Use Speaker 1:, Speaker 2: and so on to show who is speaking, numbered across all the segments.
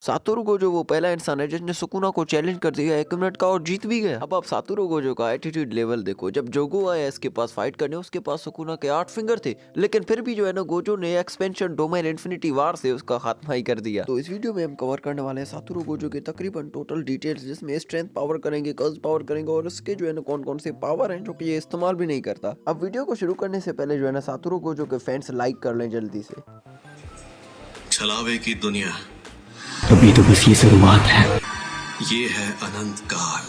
Speaker 1: Satoru Gojo वो पहला इंसान है जिसने सुकुना को चैलेंज कर दिया 1 मिनट का और जीत भी गया। अब आप सातोरू गोजो का एटीट्यूड लेवल देखो। जब जोगो आया इसके पास फाइट करने, उसके पास सुकुना के 8 फिंगर थे, लेकिन फिर भी जो है ना गोजो ने एक्सपेंशन डोमेन इन्फिनिटी वार से उसका खात्मा ही कर दिया। तो इस वीडियो में हम कवर करने वाले हैं सातोरू गोजो के तकरीबन टोटल डिटेल्स, जिसमें स्ट्रेंथ पावर करेंगे, कर्ज पावर करेंगे और इसके जो है ना कौन कौन से पावर हैं जो कि ये इस्तेमाल भी नहीं करता। अब वीडियो को शुरू करने से पहले जो है ना सातोरू गोजो के फैंस लाइक कर लें जल्दी से।
Speaker 2: छलावे की दुनिया
Speaker 3: अभी तो बस ये शुरुआत है।
Speaker 2: ये है अनंत काल।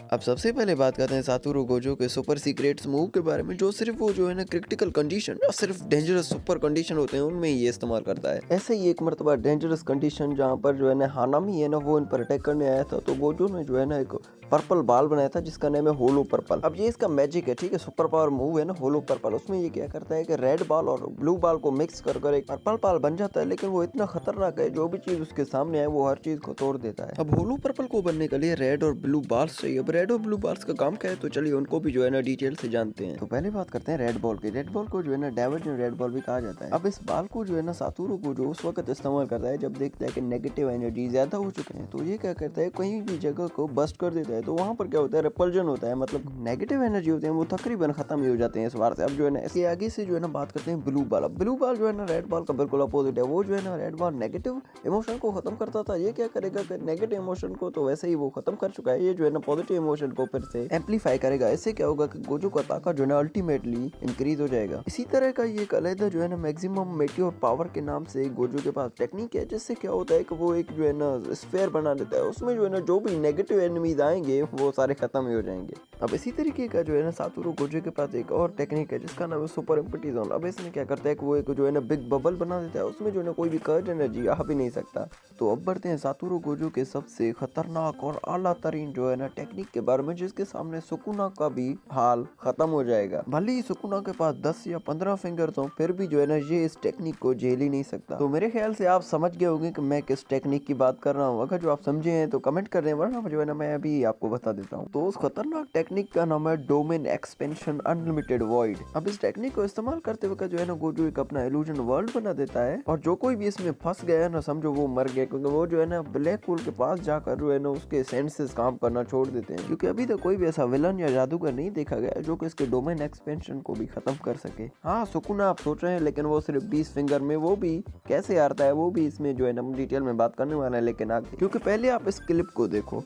Speaker 1: अब सबसे पहले बात करते हैं सातोरू गोजो के सुपर सीक्रेट्स मूव के बारे में, जो सिर्फ वो जो है ना क्रिटिकल कंडीशन या सिर्फ डेंजरस सुपर कंडीशन होते हैं उनमें ये इस्तेमाल करता है। ऐसे ही एक मरतबा डेंजरस कंडीशन जहाँ पर जो है ना हानामी है ना वो इन पर अटैक करने आया था, तो गोजो ने जो है ना एक पर्पल बाल बनाया था जिसका नाम है होलो पर्पल। अब ये इसका मैजिक है, ठीक है, सुपर पावर मूव है ना होलो पर्पल। उसमें ये क्या करता है कि रेड बाल और ब्लू बाल को मिक्स कर एक पर्पल बाल बन जाता है, लेकिन वो इतना खतरनाक है जो भी चीज उसके सामने है वो हर चीज को तोड़ देता है। अब होलो पर्पल को बनने के लिए रेड और ब्लू बाल्स चाहिए। अब रेड और ब्लू बाल्स का काम क्या है, तो चलिए उनको भी जो है ना डिटेल से जानते हैं। तो पहले बात करते हैं रेड बॉल की। रेड बॉल को जो है ना डाइवर्जेंट रेड बॉल भी कहा जाता है। अब इस बाल को जो है ना सातोरू गोजो उस वक्त इस्तेमाल करता है जब देखता है कि नेगेटिव एनर्जी ज्यादा हो चुके हैं, तो ये क्या करता है कहीं भी जगह को बस्ट कर देता है। तो वहां पर क्या होता है, रिपल्जन होता है, मतलब नेगेटिव एनर्जी होते हैं वो तकरीबन खत्म ही हो जाते हैं इस बार से। अब जो है ना इसके आगे से जो है ना बात करते हैं ब्लू बाल। अब ब्लू बाल जो है ना रेड बाल का बिल्कुल अपोजिट है। वो जो है ना रेड बाल नेगेटिव इमोशन को खत्म करता था, ये क्या करेगा कि नेगेटिव इमोशन को तो वैसे ही वो खत्म कर चुका है, ये जो है ना पॉजिटिव इमोशन को फिर से एम्पलीफाई करेगा। इससे क्या होगा कि गोजो का ताकत जो है ना अल्टीमेटली इंक्रीज हो जाएगा। इसी तरह का ये एक अलग जो है ना मैक्सिमम मेटियोर पावर के नाम से गोजो के पास टेक्निक है, जिससे क्या होता है कि वो एक जो है ना स्फीयर बना देता है। उसमें जो है ना जो भी नेगेटिव एनिमीज आएंगे वो सारे खत्म ही हो जाएंगे। अब इसी तरीके का जो है ना सातोरू गोजो के पास एक और टेक्निक है जिसका नाम है सुपर एम्पटी जोन। अब इसमें क्या करता है कि वो एक जो है ना बिग बबल बना देता है, उसमें जो है ना कोई भी कर्ज एनर्जी आ भी नहीं सकता। तो अब बढ़ते हैं सातोरू गोजो के सबसे खतरनाक और आला तरीन जो है ना टेक्निक के बारे में, जिसके सामने सुकुना का भी हाल खत्म हो जाएगा। भले ही सुकुना के पास 10 या 15 फिंगर्स हो, फिर भी जो है ना ये इस टेक्निक को झेल ही नहीं सकता। तो मेरे ख्याल से आप समझ गए होंगे कि मैं किस टेक्निक की बात कर रहा हूँ। अगर जो आप समझे हैं तो कमेंट कर रहे हैं, वरना जो है ना मैं अभी आपको बता देता हूँ। तो उस खतरनाक टेक्निक का नाम है डोमेन एक्सपेंशन अनलिमिटेड वॉइड। अब इस टेक्निक को इस्तेमाल करते वक्त जो है ना गोजो एक अपना इल्यूजन वर्ल्ड बना देता है, और जो कोई भी इसमें फंस गया है ना समझो वो मर गया, क्योंकि वो जो है ना ब्लैक होल के पास जाकर जो है ना उसके सेंसेस काम करना छोड़ देते हैं। क्योंकि अभी तक कोई भी ऐसा विलन या जादूगर नहीं देखा गया जो कि इसके डोमेन एक्सपेंशन को भी खत्म कर सके। हाँ, सुकुना आप सोच रहे हैं, लेकिन वो सिर्फ 20 फिंगर में वो भी कैसे आता है वो भी इसमें जो है ना डिटेल में बात करने वाला है, लेकिन आगे, क्योंकि पहले आप इस क्लिप को देखो।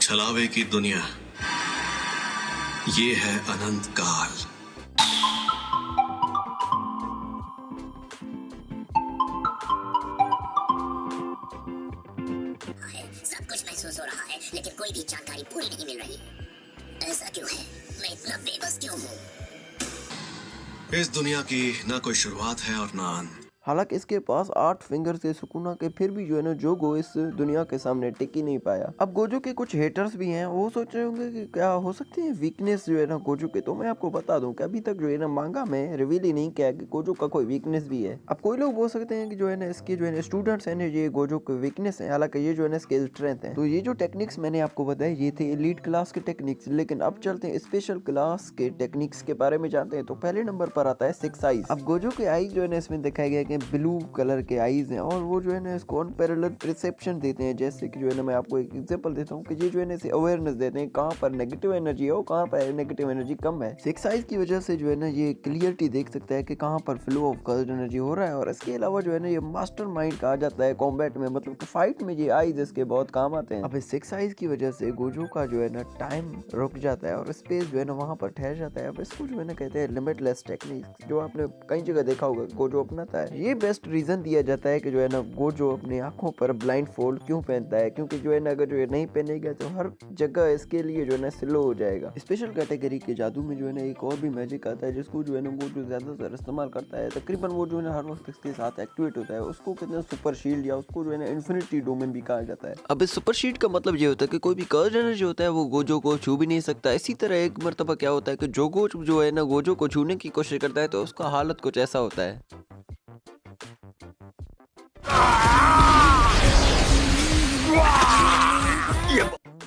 Speaker 2: छलावे की दुनिया ये है अनंत काल।
Speaker 4: सब कुछ महसूस हो रहा है, लेकिन कोई भी जानकारी पूरी नहीं मिल रही। ऐसा क्यों है? मैं इतना बेबस क्यों हूँ?
Speaker 2: इस दुनिया की ना कोई शुरुआत है और ना अंत।
Speaker 1: हालांकि इसके पास 8 फिंगर से सुकुना के, फिर भी जो है ना जोगो इस दुनिया के सामने टिक ही नहीं पाया। अब गोजो के कुछ हेटर्स भी हैं, वो सोच रहे होंगे कि क्या हो सकती है वीकनेस जो है ना गोजो के। तो मैं आपको बता दूं कि अभी तक जो है ना मांगा में रिवील ही नहीं किया कि गोजो का कोई वीकनेस भी है। अब कोई लोग बोल सकते हैं कि जो है ना इसके जो है ना स्टूडेंट्स हैं ये गोजो के वीकनेस है, हालांकि ये जो है ना इसके स्ट्रेंथ है। तो ये जो टेक्निक्स मैंने आपको बताया ये थे एलीट क्लास के टेक्निक्स, लेकिन अब चलते हैं स्पेशल क्लास के टेक्निक्स के बारे में जानते हैं। तो पहले नंबर पर आता है 6 आईज। अब गोजो के आईज जो है ना इसमें दिखाया गया कि ब्लू कलर के आईज हैं, और वो जो है ना इसको अनपैरेलल परसेप्शन देते हैं। जैसे कि जो है ना मैं आपको एक एग्जांपल देता हूँ कि ये जो है ना इसे अवेयरनेस देते हैं कहाँ पर नेगेटिव एनर्जी है और कहाँ पर नेगेटिव एनर्जी कम है। 6 आईज की वजह से जो है ना ये क्लियरिटी देख सकता है कि कहाँ पर फ्लो ऑफ कर्ज एनर्जी हो रहा है। और इसके अलावा जो है ना ये मास्टरमाइंड कहा जाता है कॉम्बैट में, मतलब कि फाइट में ये आईज इसके बहुत काम आते हैं। अब इस 6 आईज की वजह से गोजो का जो है ना टाइम रुक जाता है और स्पेस जो है ना वहाँ पर ठहर जाता है। अब इसको जो है ना कहते हैं लिमिटलेस टेक्निक, जो आपने कई जगह देखा होगा गोजो अपनाता है। ये बेस्ट रीजन दिया जाता है कि जो है ना गोजो अपनी आंखों पर ब्लाइंड फोल्ड क्यों पहनता है, क्योंकि जो है ना अगर जो है नहीं पहनेगा तो हर जगह इसके लिए जो है ना स्लो हो जाएगा। स्पेशल कैटेगरी के जादू में जो है ना एक और भी मैजिक आता है जिसको जो है ना गोजो ज्यादातर इस्तेमाल करता है। तकरीबन वो जो है ना हर वक्त इसके साथ एक्टिवेट होता है, उसको कहते हैं सुपर शील्ड, या उसको जो है ना इन्फिनिटी डोमेन भी कहा जाता है। अब इस सुपर शील्ड का मतलब ये होता है कि कोई भी कर्ज एनर्जी होता है वो गोजो को छू भी नहीं सकता। इसी तरह एक मर्तबा क्या होता है कि जोगो जो है ना गोजो को छूने की कोशिश करता है तो उसका हालत कुछ ऐसा होता है।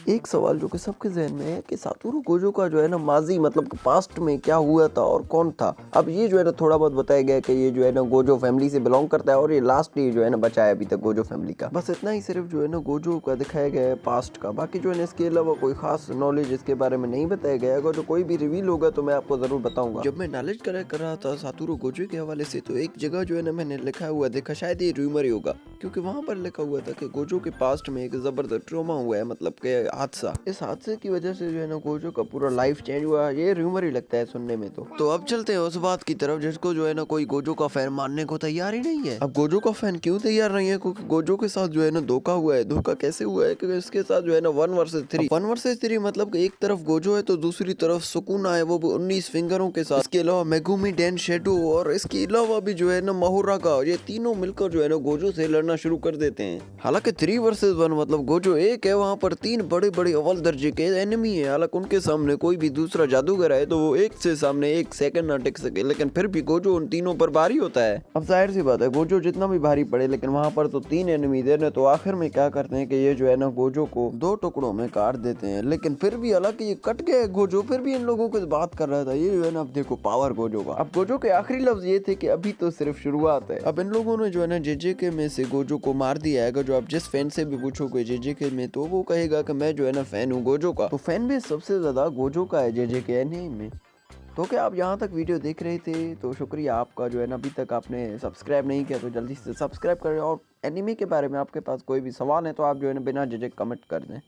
Speaker 1: एक सवाल जो कि सबके जहन में है कि सातोरू गोजो का जो है ना माजी मतलब पास्ट में क्या हुआ था और कौन था। अब ये जो है ना थोड़ा बहुत बताया गया कि ये जो है ना गोजो फैमिली से बिलोंग करता है और ये लास्ट ये जो है ना बचा है अभी तक गोजो फैमिली का। बस इतना ही सिर्फ जो है ना गोजो का दिखाया गया है पास्ट का, बाकी जो है ना इसके अलावा कोई खास नॉलेज इसके बारे में नहीं बताया गया। अगर जो कोई भी रिवील होगा तो मैं आपको जरूर बताऊंगा। जब मैं नॉलेज कलेक्ट कर रहा था सातोरू गोजो के हवाले से तो एक जगह जो है ना मैंने लिखा हुआ देखा, शायद ये रूमर ही होगा, क्योंकि वहां पर लिखा हुआ था कि गोजो के पास्ट में एक जबरदस्त ट्रॉमा हुआ है, मतलब के हादसा। इस हादसे की वजह से जो है ना गोजो का पूरा लाइफ चेंज हुआ। ये रूमर ही लगता है सुनने में। तो अब चलते हैं उस बात की तरफ जिसको जो है ना कोई गोजो का फैन मानने को तैयार ही नहीं है। अब गोजो का फैन क्यों तैयार नहीं है? क्योंकि गोजो के साथ जो है ना धोखा हुआ है। धोखा कैसे हुआ है? क्योंकि इसके साथ जो है ना 1 वर्सेस 3 1 वर्सेस 3 मतलब कि एक तरफ गोजो है तो दूसरी तरफ सुकुना है, वो 19 फिंगरों के साथ। इसके अलावा मेगुमी डेन शेडो और इसके अलावा भी जो है ना माहुरा का, ये तीनों मिलकर जो है ना गोजो से लड़ना शुरू कर देते हैं। हालांकि 3 वर्सेस 1 मतलब गोजो एक है, वहाँ पर 3 बड़े बड़े अव्वल दर्जे के एनिमी है। हालांकि उनके सामने कोई भी दूसरा जादूगर है तो वो एक से सामने एक सेकंड ना टिक सके, लेकिन फिर भी गोजो उन तीनों पर भारी होता है। अब जाहिर सी बात है गोजो जितना भी भारी पड़े, लेकिन वहाँ पर तो 3 एनिमी दे रहे, तो आखिर में क्या करते हैं कि ये जो है ना गोजो को 2 टुकड़ों में काट देते हैं। लेकिन फिर भी हालांकि ये कट गया गोजो, फिर भी इन लोगों को बात कर रहा था। ये जो है ना अब देखो पावर गोजो का। अब गोजो के आखिरी लफ्ज ये थे कि अभी तो सिर्फ शुरुआत है। अब इन लोगों ने जो है ना जेजेके में से गोजो को मार दिया है। अगर जो आप जिस फैन से भी पूछोगे जेजेके में तो वो कहेगा कि मैं जो है ना फैन हूँ गोजो का। तो फैन बेस सबसे ज्यादा गोजो का है जेजेके एनिमे में। तो क्या आप यहाँ तक वीडियो देख रहे थे तो शुक्रिया आपका। जो है ना अभी तक आपने सब्सक्राइब नहीं किया तो जल्दी से सब्सक्राइब करें। और एनिमे के बारे में आपके पास कोई भी सवाल है तो आप जो है ना बिना झिझक कमेंट कर दें।